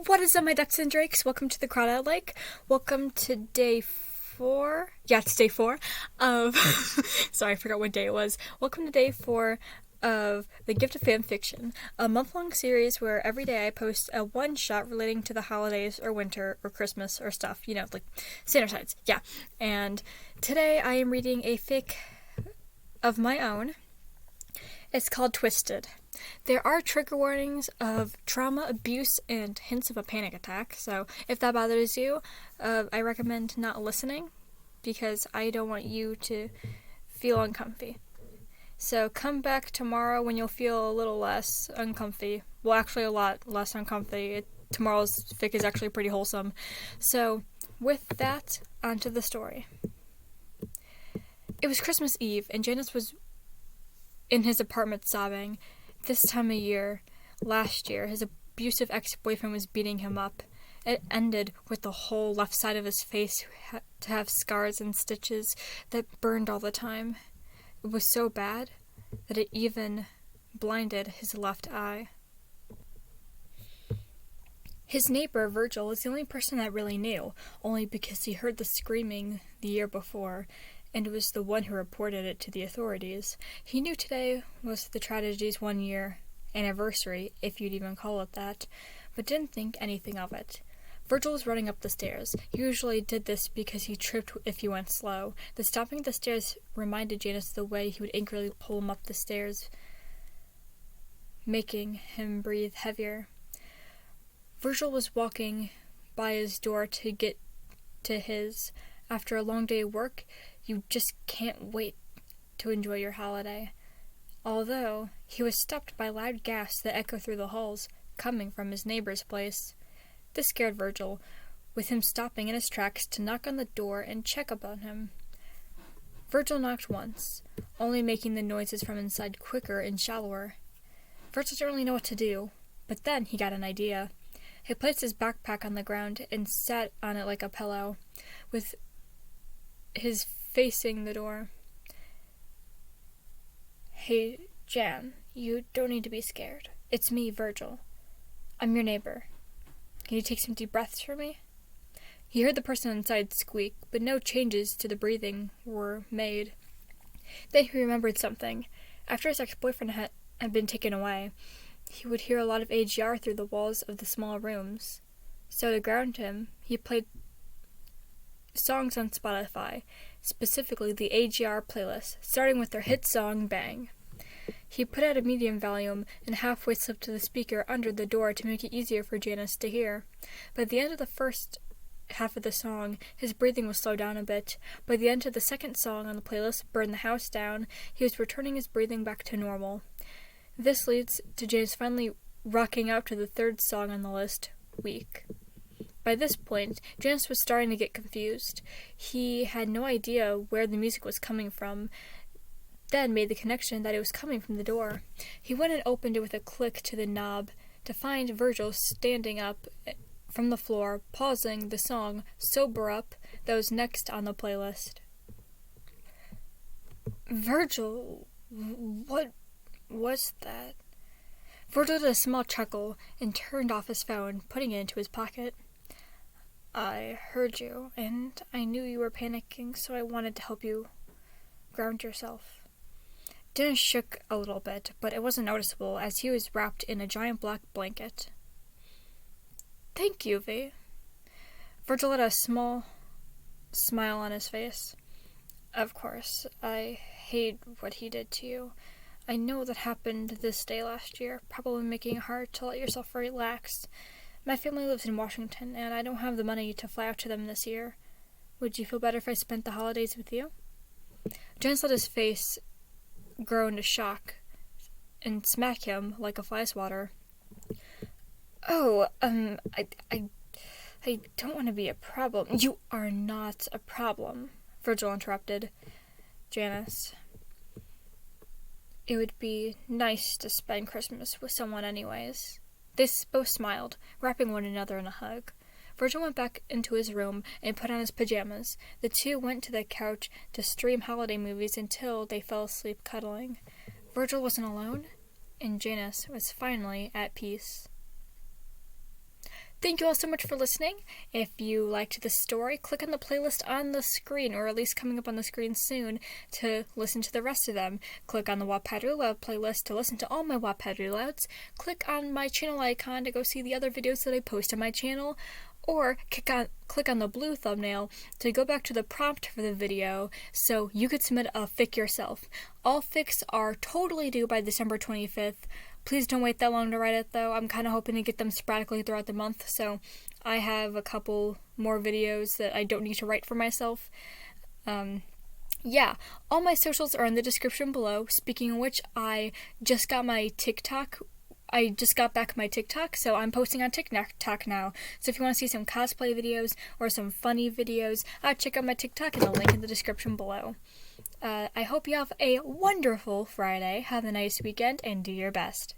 What is up, my ducks and drakes? Welcome to the Crawdad Lake. Welcome to day 4. Yeah, it's day 4 of... Sorry, I forgot what day it was. Welcome to day 4 of The Gift of Fanfiction, a month-long series where every day I post a one-shot relating to the holidays or winter or Christmas or stuff, like Santa sides. Yeah. And today I am reading a fic of my own. It's called Twisted. There are trigger warnings of trauma, abuse, and hints of a panic attack, so if that bothers you, I recommend not listening, because I don't want you to feel uncomfy. So come back tomorrow when you'll feel a little less uncomfy. Well, actually a lot less uncomfy. Tomorrow's fic is actually pretty wholesome. So, with that, onto the story. It was Christmas Eve, and Janice was in his apartment sobbing. This time of year, last year, his abusive ex-boyfriend was beating him up. It ended with the whole left side of his face to have scars and stitches that burned all the time. It was so bad that it even blinded his left eye. His neighbor, Virgil, was the only person that really knew, only because he heard the screaming the year before, and was the one who reported it to the authorities. He knew today was the tragedy's 1-year anniversary, if you'd even call it that, but didn't think anything of it. Virgil was running up the stairs. He usually did this because he tripped if he went slow. The stopping the stairs reminded Janice of the way he would angrily pull him up the stairs, making him breathe heavier. Virgil was walking by his door to get to his. After a long day of work, you just can't wait to enjoy your holiday. Although, he was stopped by loud gasps that echoed through the halls, coming from his neighbor's place. This scared Virgil, with him stopping in his tracks to knock on the door and check up on him. Virgil knocked once, only making the noises from inside quicker and shallower. Virgil didn't really know what to do, but then he got an idea. He placed his backpack on the ground and sat on it like a pillow, with his facing the door. "Hey, Jan, you don't need to be scared. It's me, Virgil. I'm your neighbor. Can you take some deep breaths for me?" He heard the person inside squeak, but no changes to the breathing were made. Then he remembered something. After his ex-boyfriend had been taken away, he would hear a lot of AGR through the walls of the small rooms. So to ground him, he played songs on Spotify, specifically the AGR playlist, starting with their hit song, Bang. He put out a medium volume and halfway slipped to the speaker under the door to make it easier for Janice to hear. By the end of the first half of the song, his breathing was slowed down a bit. By the end of the second song on the playlist, Burn the House Down, he was returning his breathing back to normal. This leads to Janice finally rocking out to the third song on the list, Weak. By this point, Janice was starting to get confused. He had no idea where the music was coming from, then made the connection that it was coming from the door. He went and opened it with a click to the knob to find Virgil standing up from the floor, pausing the song Sober Up that was next on the playlist. "Virgil, what was that?" Virgil did a small chuckle and turned off his phone, putting it into his pocket. "I heard you, and I knew you were panicking, so I wanted to help you ground yourself." Dennis shook a little bit, but it wasn't noticeable as he was wrapped in a giant black blanket. "Thank you, V." Virgil had a small smile on his face. "Of course, I hate what he did to you. I know that happened this day last year, probably making it hard to let yourself relax. My family lives in Washington, and I don't have the money to fly out to them this year. Would you feel better if I spent the holidays with you?" Janice let his face grow into shock and smack him like a fly swatter. "Oh, I don't want to be a problem." "You are not a problem," Virgil interrupted Janice. "It would be nice to spend Christmas with someone anyways." They both smiled, wrapping one another in a hug. Virgil went back into his room and put on his pajamas. The two went to the couch to stream holiday movies until they fell asleep cuddling. Virgil wasn't alone, and Janice was finally at peace. Thank you all so much for listening. If you liked this story, click on the playlist on the screen, or at least coming up on the screen soon, to listen to the rest of them. Click on the Wattpad Read Aloud playlist to listen to all my Wattpad Read Alouds. Click on my channel icon to go see the other videos that I post on my channel. Or click on the blue thumbnail to go back to the prompt for the video so you could submit a fic yourself. All fics are totally due by December 25th. Please don't wait that long to write it, though. I'm kind of hoping to get them sporadically throughout the month, so I have a couple more videos that I don't need to write for myself. Yeah, all my socials are in the description below. Speaking of which, I just got back my TikTok, so I'm posting on TikTok now. So if you want to see some cosplay videos or some funny videos, check out my TikTok and the link in the description below. I hope you have a wonderful Friday, have a nice weekend, and do your best.